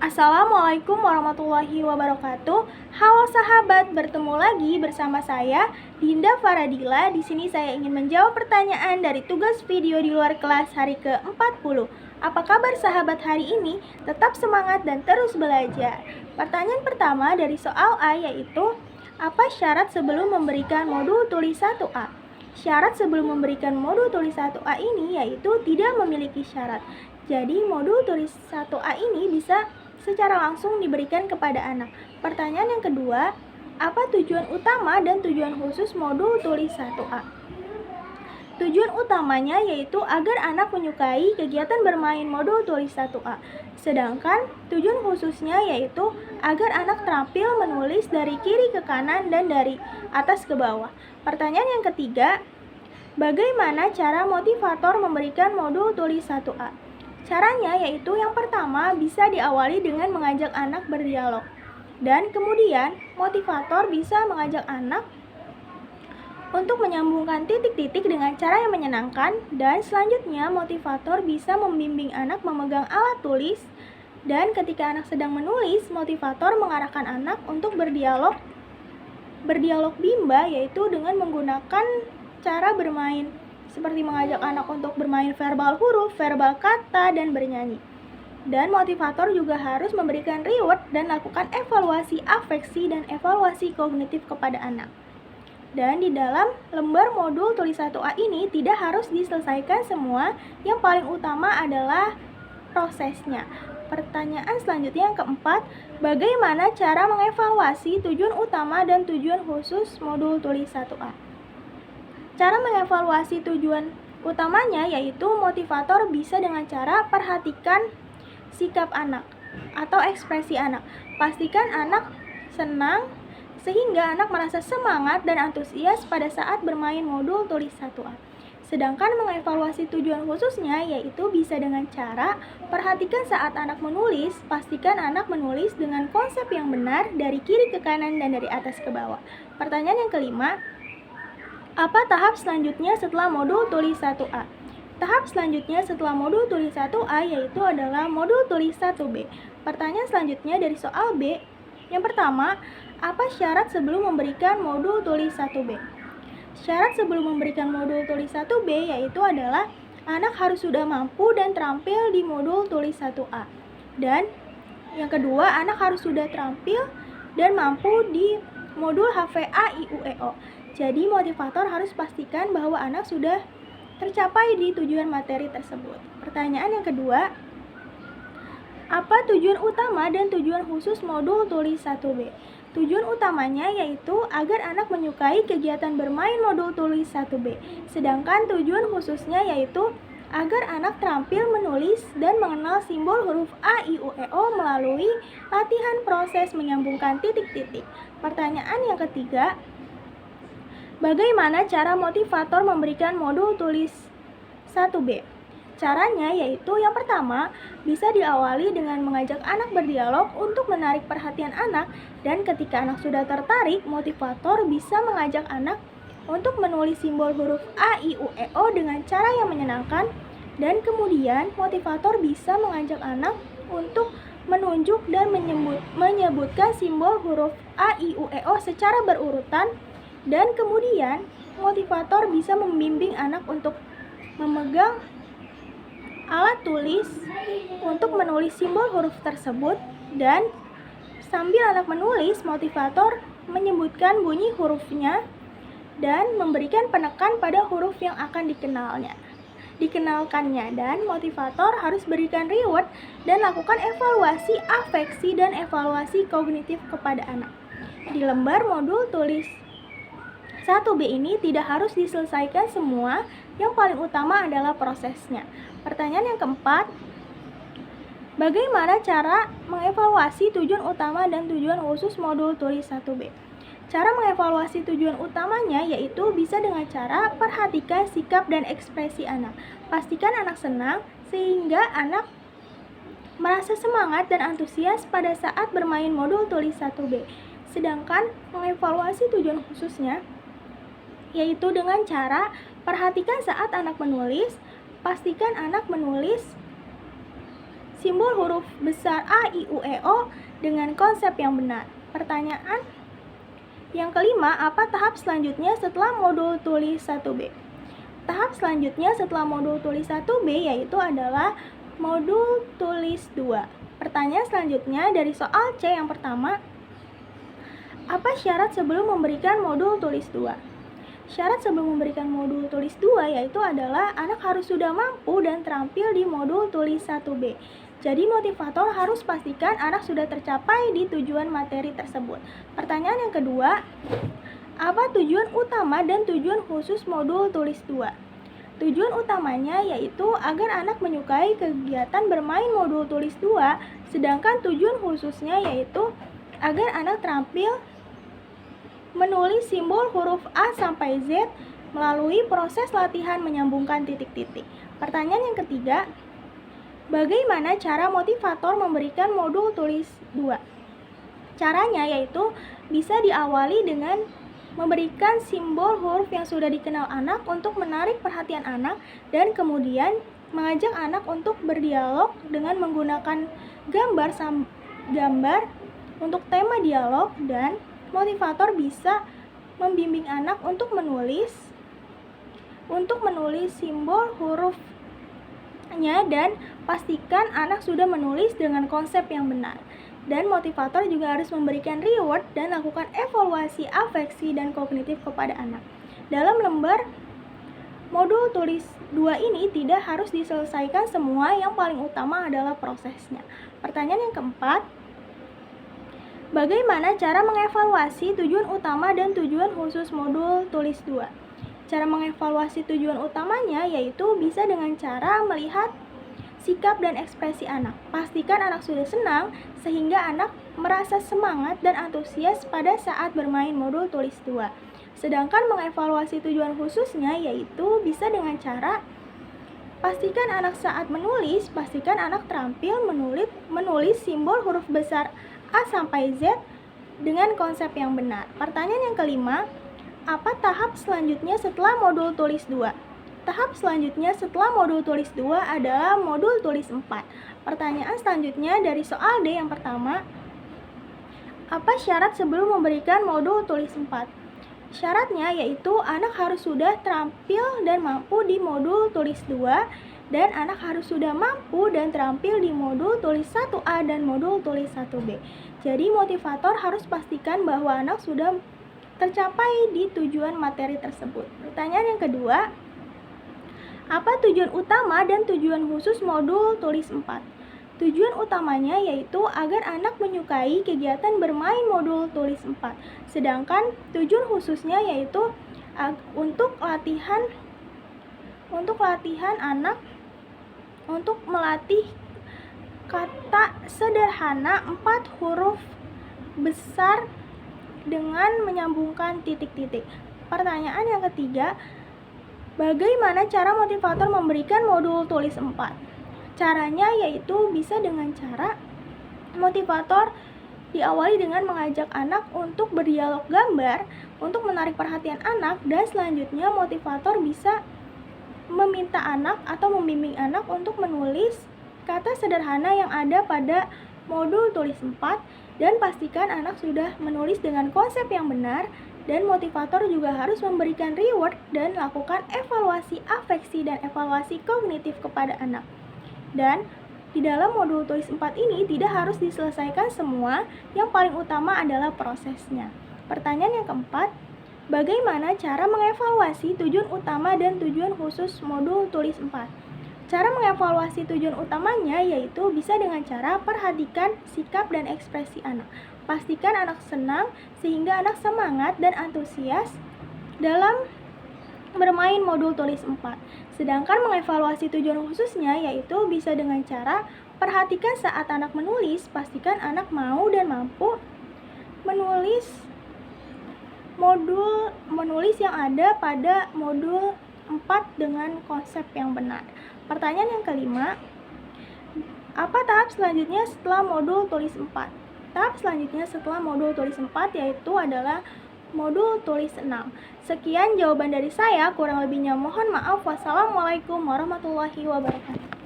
Assalamualaikum warahmatullahi wabarakatuh. Halo sahabat, bertemu lagi bersama saya Dinda Faradila. Di sini saya ingin menjawab pertanyaan dari tugas video di luar kelas hari ke-40. Apa kabar sahabat hari ini? Tetap semangat dan terus belajar. Pertanyaan pertama dari soal A yaitu, apa syarat sebelum memberikan modul tulis 1A? Syarat sebelum memberikan modul tulis 1A ini yaitu tidak memiliki syarat. Jadi modul tulis 1A ini bisa secara langsung diberikan kepada anak. Pertanyaan yang kedua, apa tujuan utama dan tujuan khusus modul tulis 1A? Tujuan utamanya yaitu agar anak menyukai kegiatan bermain modul tulis 1A. Sedangkan tujuan khususnya yaitu agar anak terampil menulis dari kiri ke kanan dan dari atas ke bawah. Pertanyaan yang ketiga, bagaimana cara motivator memberikan modul tulis 1A? Caranya yaitu yang pertama bisa diawali dengan mengajak anak berdialog. Dan kemudian motivator bisa mengajak anak untuk menyambungkan titik-titik dengan cara yang menyenangkan. Dan selanjutnya motivator bisa membimbing anak memegang alat tulis. Dan ketika anak sedang menulis, motivator mengarahkan anak untuk berdialog bimba yaitu dengan menggunakan cara bermain seperti mengajak anak untuk bermain verbal huruf, verbal kata, dan bernyanyi. Dan motivator juga harus memberikan reward dan lakukan evaluasi afeksi dan evaluasi kognitif kepada anak. Dan di dalam lembar modul tulis 1A ini tidak harus diselesaikan semua, yang paling utama adalah prosesnya. Pertanyaan selanjutnya yang keempat, bagaimana cara mengevaluasi tujuan utama dan tujuan khusus modul tulis 1A? Cara mengevaluasi tujuan utamanya yaitu motivator bisa dengan cara perhatikan sikap anak atau ekspresi anak. Pastikan anak senang sehingga anak merasa semangat dan antusias pada saat bermain modul tulis 1A. Sedangkan mengevaluasi tujuan khususnya yaitu bisa dengan cara perhatikan saat anak menulis, pastikan anak menulis dengan konsep yang benar dari kiri ke kanan dan dari atas ke bawah. Pertanyaan yang kelima, apa tahap selanjutnya setelah modul tulis 1A? Tahap selanjutnya setelah modul tulis 1A yaitu adalah modul tulis 1B. Pertanyaan selanjutnya dari soal B. Yang pertama, apa syarat sebelum memberikan modul tulis 1B? Syarat sebelum memberikan modul tulis 1B yaitu adalah anak harus sudah mampu dan terampil di modul tulis 1A. Dan yang kedua, anak harus sudah terampil dan mampu di modul HVA-IUEO. Jadi motivator harus pastikan bahwa anak sudah tercapai di tujuan materi tersebut. Pertanyaan yang kedua, apa tujuan utama dan tujuan khusus modul tulis 1B? Tujuan utamanya yaitu agar anak menyukai kegiatan bermain modul tulis 1B. Sedangkan tujuan khususnya yaitu agar anak terampil menulis dan mengenal simbol huruf A, I, U, E, O melalui latihan proses menyambungkan titik-titik. Pertanyaan yang ketiga, bagaimana cara motivator memberikan modul tulis 1B? Caranya yaitu yang pertama, bisa diawali dengan mengajak anak berdialog untuk menarik perhatian anak, dan ketika anak sudah tertarik, motivator bisa mengajak anak untuk menulis simbol huruf A, I, U, E, O dengan cara yang menyenangkan. Dan kemudian motivator bisa mengajak anak untuk menunjuk dan menyebutkan simbol huruf A, I, U, E, O secara berurutan. Dan kemudian motivator bisa membimbing anak untuk memegang alat tulis untuk menulis simbol huruf tersebut, dan sambil anak menulis, motivator menyebutkan bunyi hurufnya dan memberikan penekan pada huruf yang akan dikenalkannya. Dan motivator harus berikan reward dan lakukan evaluasi afeksi dan evaluasi kognitif kepada anak. Di lembar modul tulis 1B ini tidak harus diselesaikan semua, yang paling utama adalah prosesnya. Pertanyaan yang keempat, bagaimana cara mengevaluasi tujuan utama dan tujuan khusus modul tulis 1B? Cara mengevaluasi tujuan utamanya yaitu bisa dengan cara perhatikan sikap dan ekspresi anak. Pastikan anak senang sehingga anak merasa semangat dan antusias pada saat bermain modul tulis 1B. Sedangkan mengevaluasi tujuan khususnya yaitu dengan cara perhatikan saat anak menulis, pastikan anak menulis simbol huruf besar A, I, U, E, O dengan konsep yang benar. Pertanyaan yang kelima, apa tahap selanjutnya setelah modul tulis 1B? Tahap selanjutnya setelah modul tulis 1B yaitu adalah modul tulis 2. Pertanyaan selanjutnya dari soal C yang pertama, apa syarat sebelum memberikan modul tulis 2? Syarat sebelum memberikan modul tulis 2 yaitu adalah anak harus sudah mampu dan terampil di modul tulis 1B. Jadi motivator harus pastikan anak sudah tercapai di tujuan materi tersebut. Pertanyaan yang kedua, apa tujuan utama dan tujuan khusus modul tulis 2? Tujuan utamanya yaitu agar anak menyukai kegiatan bermain modul tulis 2, sedangkan tujuan khususnya yaitu agar anak terampil menulis simbol huruf A sampai Z melalui proses latihan menyambungkan titik-titik. Pertanyaan yang ketiga, bagaimana cara motivator memberikan modul tulis 2? Caranya yaitu bisa diawali dengan memberikan simbol huruf yang sudah dikenal anak untuk menarik perhatian anak dan kemudian mengajak anak untuk berdialog dengan menggunakan gambar untuk tema dialog, dan motivator bisa membimbing anak untuk menulis simbol hurufnya dan pastikan anak sudah menulis dengan konsep yang benar. Dan motivator juga harus memberikan reward dan lakukan evaluasi afeksi dan kognitif kepada anak. Dalam lembar modul tulis 2 ini tidak harus diselesaikan semua, yang paling utama adalah prosesnya. Pertanyaan yang keempat, bagaimana cara mengevaluasi tujuan utama dan tujuan khusus modul tulis 2? Cara mengevaluasi tujuan utamanya yaitu bisa dengan cara melihat sikap dan ekspresi anak. Pastikan anak sudah senang sehingga anak merasa semangat dan antusias pada saat bermain modul tulis 2. Sedangkan mengevaluasi tujuan khususnya yaitu bisa dengan cara pastikan anak saat menulis, pastikan anak terampil menulis simbol huruf besar A sampai Z dengan konsep yang benar. Pertanyaan yang kelima, apa tahap selanjutnya setelah modul tulis 2? Tahap selanjutnya setelah modul tulis 2 adalah modul tulis 4. Pertanyaan selanjutnya dari soal D yang pertama, apa syarat sebelum memberikan modul tulis 4? Syaratnya yaitu anak harus sudah terampil dan mampu di modul tulis 2, dan anak harus sudah mampu dan terampil di modul tulis 1A dan modul tulis 1B. Jadi motivator harus pastikan bahwa anak sudah tercapai di tujuan materi tersebut. Pertanyaan yang kedua, apa tujuan utama dan tujuan khusus modul tulis 4? Tujuan utamanya yaitu agar anak menyukai kegiatan bermain modul tulis 4. Sedangkan tujuan khususnya yaitu untuk latihan anak untuk melatih kata sederhana 4 huruf besar dengan menyambungkan titik-titik. Pertanyaan yang ketiga, bagaimana cara motivator memberikan modul tulis 4? Caranya yaitu bisa dengan cara motivator diawali dengan mengajak anak untuk berdialog gambar untuk menarik perhatian anak, dan selanjutnya motivator bisa meminta anak atau membimbing anak untuk menulis kata sederhana yang ada pada modul tulis 4, dan pastikan anak sudah menulis dengan konsep yang benar, dan motivator juga harus memberikan reward dan lakukan evaluasi afeksi dan evaluasi kognitif kepada anak. Dan di dalam modul tulis 4 ini tidak harus diselesaikan semua, yang paling utama adalah prosesnya. Pertanyaan yang keempat, bagaimana cara mengevaluasi tujuan utama dan tujuan khusus modul tulis 4? Cara mengevaluasi tujuan utamanya yaitu bisa dengan cara perhatikan sikap dan ekspresi anak. Pastikan anak senang sehingga anak semangat dan antusias dalam bermain modul tulis 4. Sedangkan mengevaluasi tujuan khususnya yaitu bisa dengan cara perhatikan saat anak menulis, pastikan anak mau dan mampu menulis yang ada pada modul 4 dengan konsep yang benar. Pertanyaan yang kelima, apa tahap selanjutnya setelah modul tulis 4? Tahap selanjutnya setelah modul tulis 4 yaitu adalah modul tulis 6. Sekian jawaban dari saya, kurang lebihnya mohon maaf. Wassalamualaikum warahmatullahi wabarakatuh.